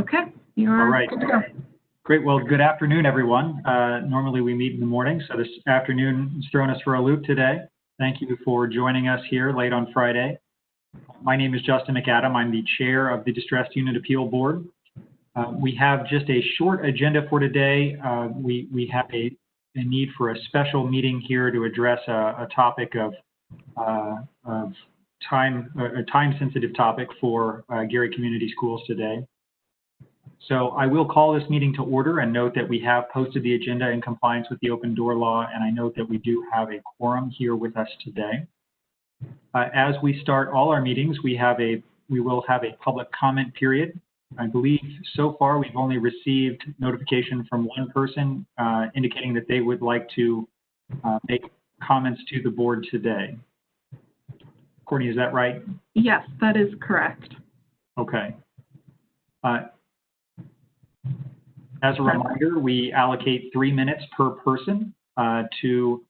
Okay, you're all right. good to go. Great. Well, good afternoon, everyone. Normally we meet in the morning, so this afternoon is throwing us for a loop today. Thank you for joining us here late on Friday. My name is Justin McAdam. I'm the chair of the Distressed Unit Appeal Board. We have just a short agenda for today. We have a need for a special meeting here to address a topic of a time-sensitive topic for Gary Community Schools today. So I will call this meeting to order and note that we have posted the agenda in compliance with the open door law, and I note that we do have a quorum here with us today. As we start all our meetings, we will have a public comment period. I believe so far we've only received notification from one person indicating that they would like to make comments to the board today. Courtney, is that right? Yes, that is correct. Okay. As a reminder, we allocate 3 minutes per person to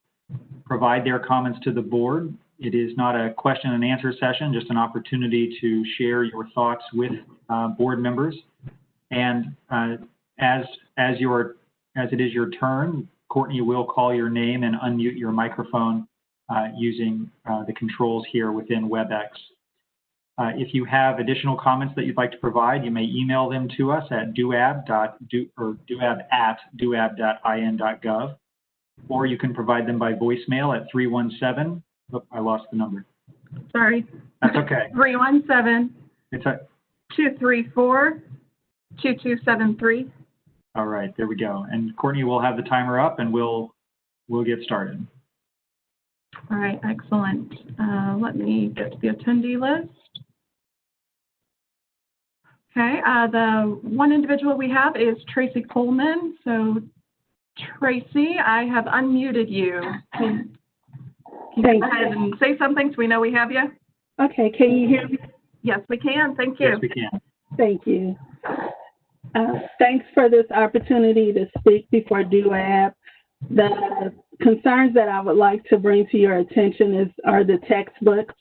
provide their comments to the board. It is not a question and answer session, just an opportunity to share your thoughts with board members. And as it is your turn, Courtney will call your name and unmute your microphone using the controls here within WebEx. If you have additional comments that you'd like to provide, you may email them to us at duab@duab.in.gov, or you can provide them by voicemail at 317. Oh, I lost the number. Sorry. That's okay. 317-234-2273. All right, there we go. And Courtney will have the timer up, and we'll get started. All right, excellent. Let me get to the attendee list. Okay, the one individual we have is Tracy Coleman. So, Tracy, I have unmuted you. Can you go ahead and say something so we know we have you? Okay, can you hear me? Yes, we can. Thank you. Yes, we can. Thank you. Thanks for this opportunity to speak before DUAB. The concerns that I would like to bring to your attention are the textbooks.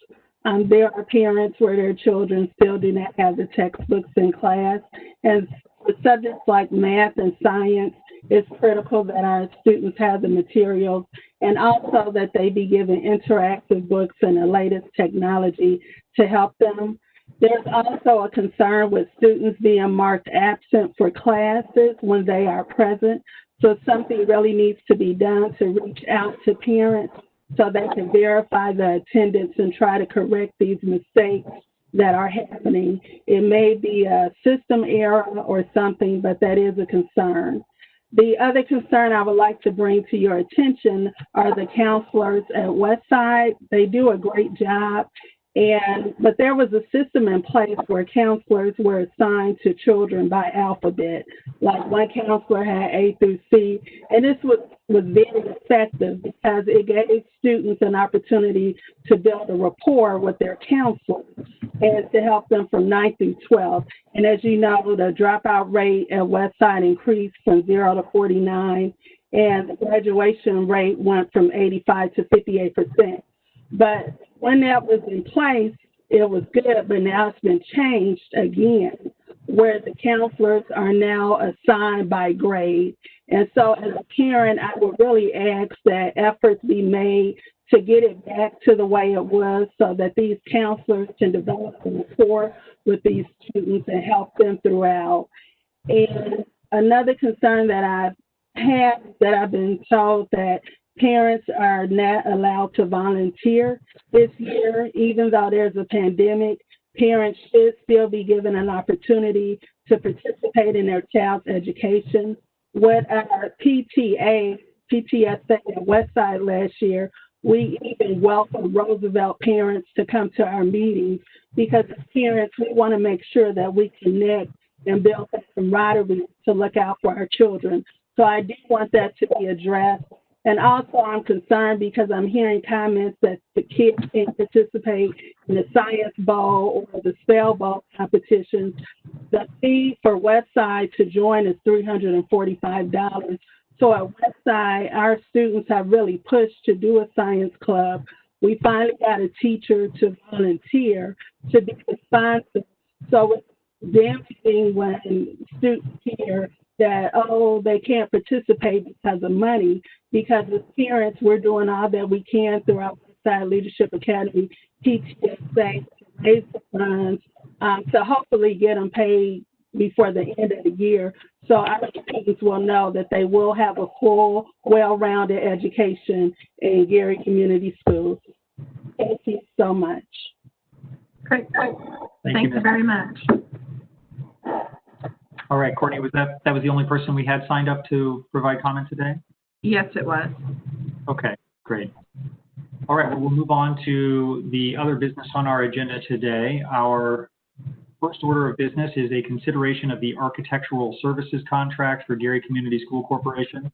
There are parents where their children still do not have the textbooks in class. And for subjects like math and science, it's critical that our students have the materials and also that they be given interactive books and the latest technology to help them. There's also a concern with students being marked absent for classes when they are present. So something really needs to be done to reach out to parents so they can verify the attendance and try to correct these mistakes that are happening. It may be a system error or something, but that is a concern. The other concern I would like to bring to your attention are the counselors at Westside. They do a great job. But there was a system in place where counselors were assigned to children by alphabet. Like one counselor had A through C, and this was very effective because it gave students an opportunity to build a rapport with their counselors and to help them from 9th through 12th. And as you know, the dropout rate at Westside increased from 0 to 49, and the graduation rate went from 85 to 58%. But when that was in place, it was good, but now it's been changed again, where the counselors are now assigned by grade. And so as a parent, I would really ask that efforts be made to get it back to the way it was so that these counselors can develop a rapport with these students and help them throughout. And another concern that I've had is that I've been told that parents are not allowed to volunteer this year. Even though there's a pandemic, parents should still be given an opportunity to participate in their child's education. With our PTSA at Westside last year, we even welcomed Roosevelt parents to come to our meetings because as parents, we want to make sure that we connect and build that camaraderie to look out for our children. So I do want that to be addressed. And also I'm concerned because I'm hearing comments that the kids can't participate in the Science Bowl or the Spell Bowl competitions. The fee for Westside to join is $345. So at Westside, our students have really pushed to do a science club. We finally got a teacher to volunteer to be the sponsor. So with damaging when students hear that, oh, they can't participate because of money, because as parents, we're doing all that we can throughout Westside Leadership Academy, PTSA, to raise the funds, to hopefully get them paid before the end of the year, so our students will know that they will have a full, well-rounded education in Gary Community Schools. Thank you so much. Great. Thank you very much. All right, Courtney, that was the only person we had signed up to provide comment today? Yes, it was. Okay, great. All right, well, we'll move on to the other business on our agenda today. Our first order of business is a consideration of the architectural services contract for Gary Community School Corporation.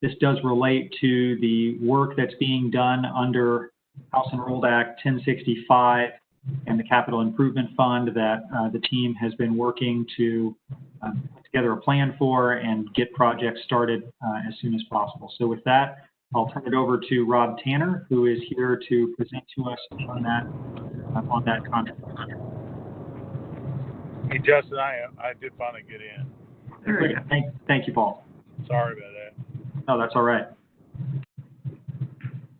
This does relate to the work that's being done under House Enrolled Act 1065 and the Capital Improvement Fund that the team has been working to put together a plan for and get projects started as soon as possible. So with that, I'll turn it over to Rob Tanner, who is here to present to us on that contract. Hey, Justin, I did finally get in. There we go. Thank you, Paul. Sorry about that. No, that's all right.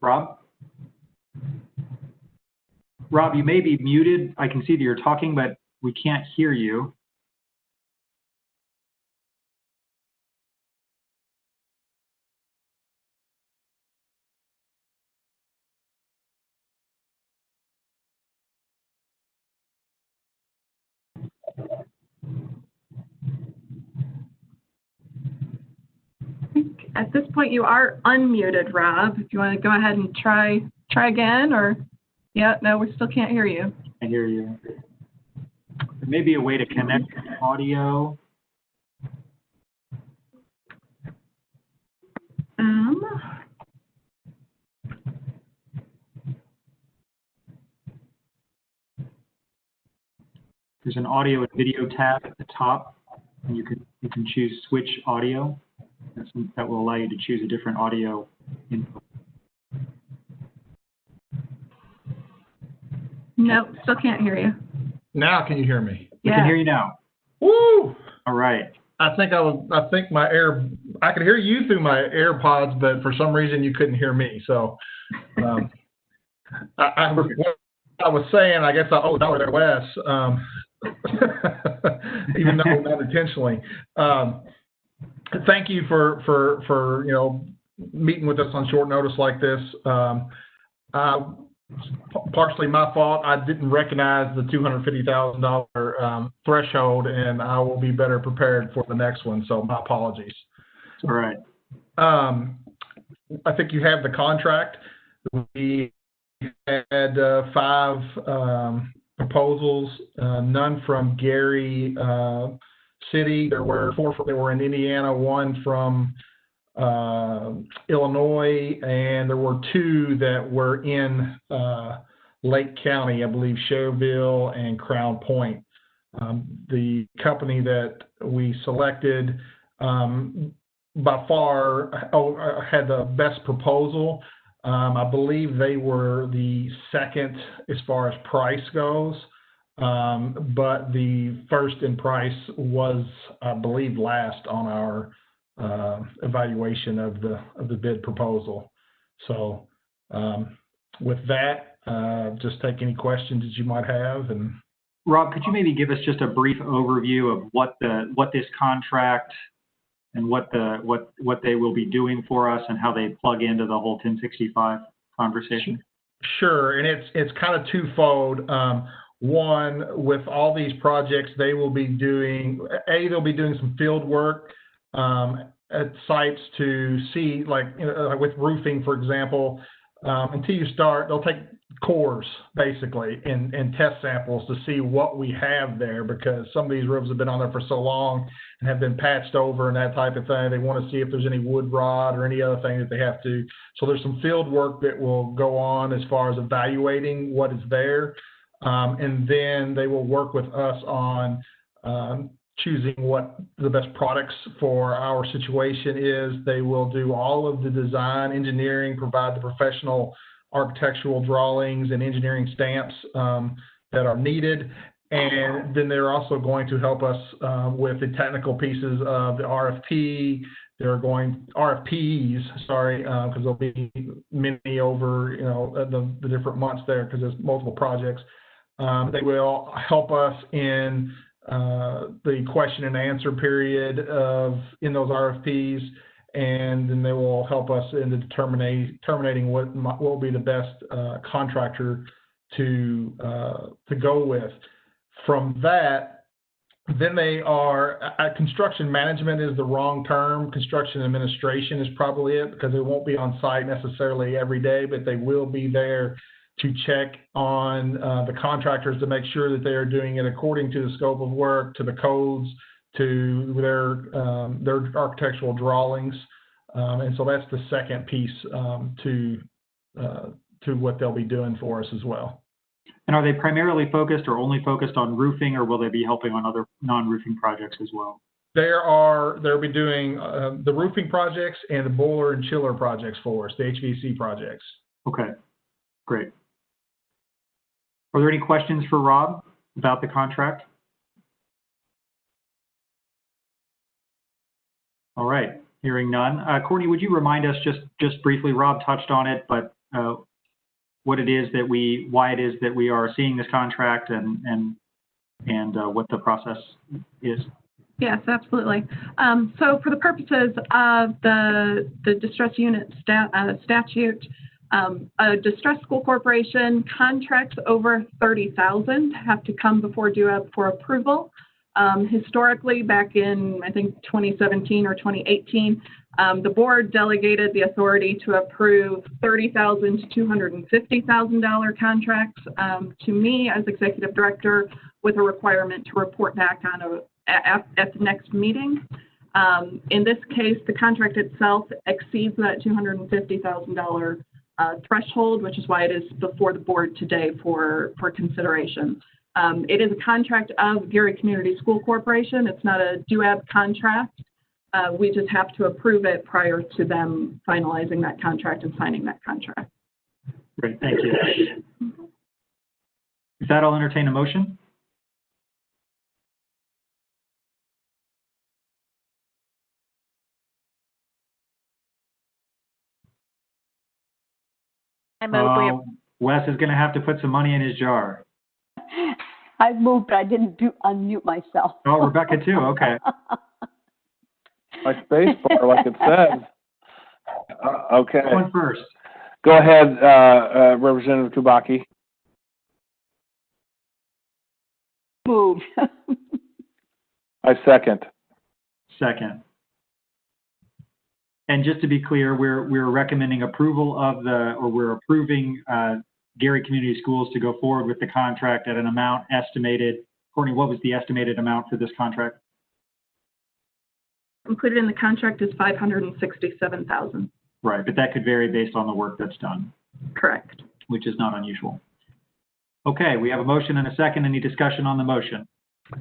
Rob? Rob, you may be muted. I can see that you're talking, but we can't hear you. At this point, you are unmuted, Rob. If you want to go ahead and try again, or yeah, no, we still can't hear you. I hear you. There may be a way to connect audio. There's an audio and video tab at the top, and you can choose switch audio. That will allow you to choose a different audio input. Nope, still can't hear you. Now can you hear me? We can hear you now. Woo! All right. I think I could hear you through my AirPods, but for some reason you couldn't hear me. So what I was saying, I guess I owed $1 there less, even though not intentionally. Thank you for meeting with us on short notice like this. Partially my fault. I didn't recognize the $250,000 threshold, and I will be better prepared for the next one. So my apologies. All right. I think you have the contract. We had 5 proposals, none from Gary City. There were 4 that were in Indiana, 1 from Illinois, and there were 2 that were in Lake County, I believe Sherville and Crown Point. The company that we selected by far had the best proposal. I believe they were the second as far as price goes, but the first in price was, I believe, last on our evaluation of the bid proposal. So with that, just take any questions that you might have. And Rob, could you maybe give us just a brief overview of what this contract and what they will be doing for us and how they plug into the whole 1065 conversation? Sure, and it's kind of twofold. One, with all these projects, they will be doing they'll be doing some field work at sites to see, like with roofing, for example. Until you start, they'll take cores basically and test samples to see what we have there, because some of these roofs have been on there for so long and have been patched over and that type of thing. They want to see if there's any wood rot or any other thing that they have to. So there's some field work that will go on as far as evaluating what is there. And then they will work with us on choosing what the best products for our situation is. They will do all of the design, engineering, provide the professional architectural drawings and engineering stamps that are needed. And then they're also going to help us with the technical pieces of the RFPs, because there'll be many over, the different months there because there's multiple projects. They will help us in the question and answer period in those RFPs, and then they will help us in the terminating what will be the best contractor to go with. From that, then they are construction management is the wrong term. Construction administration is probably it, because they won't be on site necessarily every day, but they will be there to check on the contractors to make sure that they are doing it according to the scope of work, to the codes, to their architectural drawings. And so that's the second piece to what they'll be doing for us as well. And are they primarily focused or only focused on roofing, or will they be helping on other non-roofing projects as well? They'll be doing the roofing projects and the boiler and chiller projects for us, the HVAC projects. Okay, great. Are there any questions for Rob about the contract? All right, hearing none. Courtney, would you remind us just briefly, Rob touched on it, but why it is that we are seeing this contract and what the process is? Yes, absolutely. So for the purposes of the distress unit statute, a distressed school corporation contracts over $30,000 have to come before DUAB for approval. Historically, back in, I think, 2017 or 2018, the board delegated the authority to approve $30,000 to $250,000 contracts to me as executive director, with a requirement to report back on at the next meeting. In this case, the contract itself exceeds that $250,000 threshold, which is why it is before the board today for consideration. It is a contract of Gary Community School Corporation. It's not a DUAB contract. We just have to approve it prior to them finalizing that contract and signing that contract. Great, thank you. With that, I'll entertain a motion. Wes is going to have to put some money in his jar. I moved, but I didn't unmute myself. Oh, Rebecca too, okay. My space bar, like it says. Okay. Going first. Go ahead, Representative Kubaki. Move. I second. Second. And just to be clear, we're recommending approval of we're approving Gary Community Schools to go forward with the contract at an amount estimated. Courtney, what was the estimated amount for this contract? Included in the contract is $567,000. Right, but that could vary based on the work that's done. Correct. Which is not unusual. Okay, we have a motion and a second. Any discussion on the motion?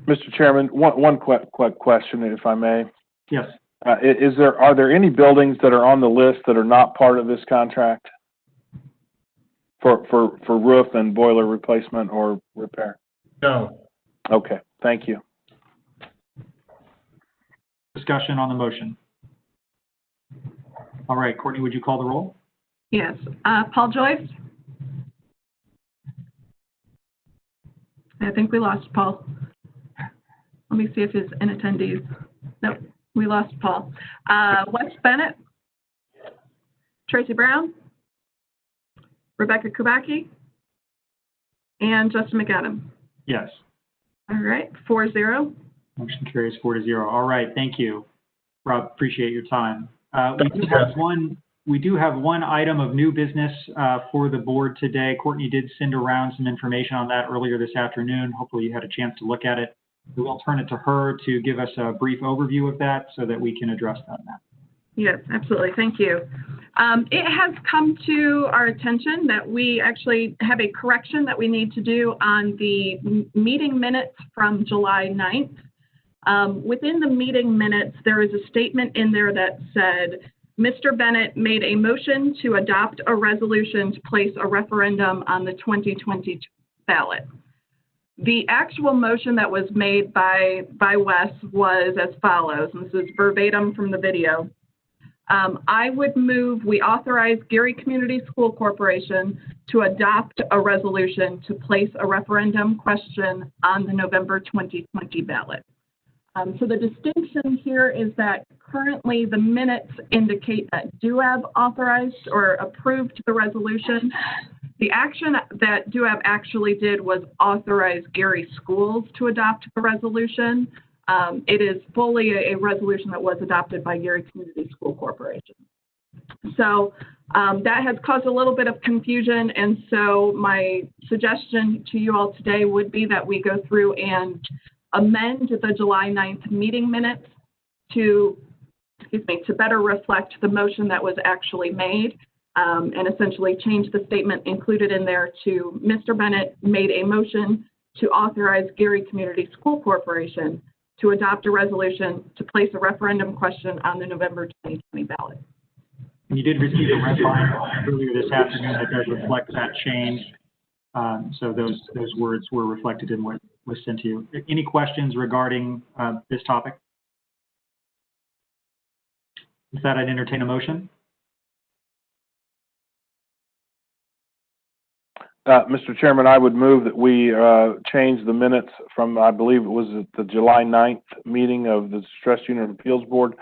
Mr. Chairman, one quick question, if I may. Yes. Are there any buildings that are on the list that are not part of this contract for roof and boiler replacement or repair? No. Okay, thank you. Discussion on the motion. All right, Courtney, would you call the roll? Yes. Paul Joyce? I think we lost Paul. Let me see if he's in attendees. Nope, we lost Paul. Wes Bennett? Tracy Brown? Rebecca Kubaki? And Justin McAdam? Yes. All right, 4-0. Motion carries 4-0. All right, thank you, Rob. Appreciate your time. We do have one item of new business for the board today. Courtney did send around some information on that earlier this afternoon. Hopefully you had a chance to look at it. We will turn it to her to give us a brief overview of that so that we can address that now. Yes, absolutely. Thank you. It has come to our attention that we actually have a correction that we need to do on the meeting minutes from July 9th. Within the meeting minutes, there is a statement in there that said, Mr. Bennett made a motion to adopt a resolution to place a referendum on the 2020 ballot. The actual motion that was made by Wes was as follows, and this is verbatim from the video. I would move we authorize Gary Community School Corporation to adopt a resolution to place a referendum question on the November 2020 ballot. So the distinction here is that currently the minutes indicate that DUAB authorized or approved the resolution. The action that DUAB actually did was authorize Gary Schools to adopt the resolution. It is fully a resolution that was adopted by Gary Community School Corporation. So that has caused a little bit of confusion, and so my suggestion to you all today would be that we go through and amend the July 9th meeting minutes to better reflect the motion that was actually made, and essentially change the statement included in there to Mr. Bennett made a motion to authorize Gary Community School Corporation to adopt a resolution to place a referendum question on the November 2020 ballot. And you did receive a red line earlier this afternoon that does reflect that change. So those words were reflected in what was sent to you. Any questions regarding this topic? With that, I'd entertain a motion. Mr. Chairman, I would move that we change the minutes from, I believe it was at the July 9th meeting of the Stress Unit Appeals Board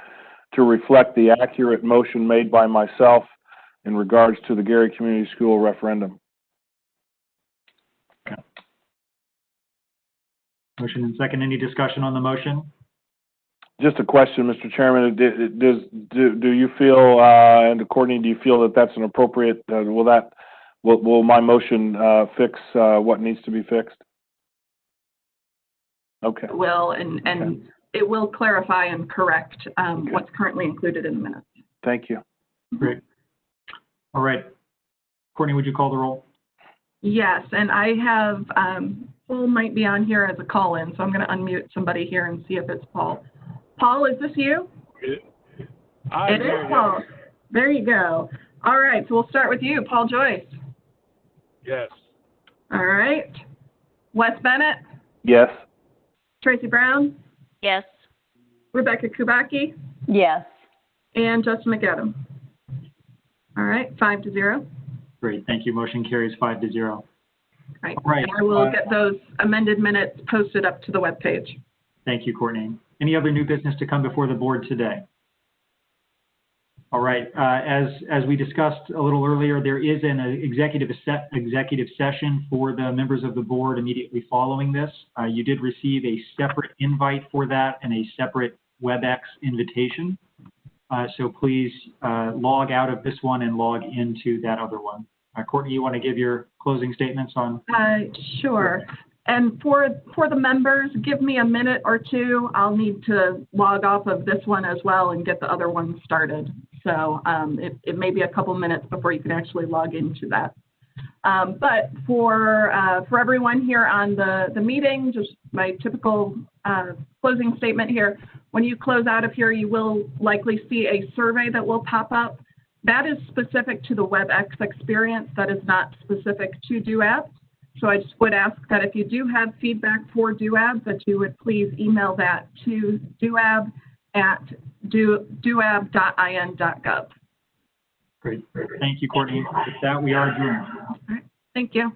to reflect the accurate motion made by myself in regards to the Gary Community School referendum. Okay. Motion and second. Any discussion on the motion? Just a question, Mr. Chairman. Do you feel, and Courtney, do you feel that that's an appropriate, will my motion fix what needs to be fixed? Okay. It will, and Okay. It will clarify and correct what's currently included in the minutes. Thank you. Great. All right. Courtney, would you call the roll? Yes, and I have, Paul might be on here as a call-in, so I'm going to unmute somebody here and see if it's Paul. Paul, is this you? It is Paul. There you go. All right, so we'll start with you, Paul Joyce. Yes. All right. Wes Bennett? Yes. Tracy Brown? Yes. Rebecca Kubacki? Yes. And Justin McAdam. All right, 5-0. Great. Thank you. Motion carries 5-0. Right. All right. And I will get those amended minutes posted up to the webpage. Thank you, Courtney. Any other new business to come before the board today? All right. As we discussed a little earlier, there is an executive session for the members of the board immediately following this. You did receive a separate invite for that and a separate WebEx invitation. So please log out of this one and log into that other one. Courtney, you want to give your closing statements on? Sure. And for the members, give me a minute or two. I'll need to log off of this one as well and get the other one started. So it may be a couple minutes before you can actually log into that. But for everyone here on the meeting, just my typical closing statement here. When you close out of here, you will likely see a survey that will pop up. That is specific to the WebEx experience. That is not specific to DUAB. So I just would ask that if you do have feedback for DUAB, that you would please email that to duab@duab.in.gov. Great. Thank you, Courtney. With that, we are adjourned. All right. Thank you.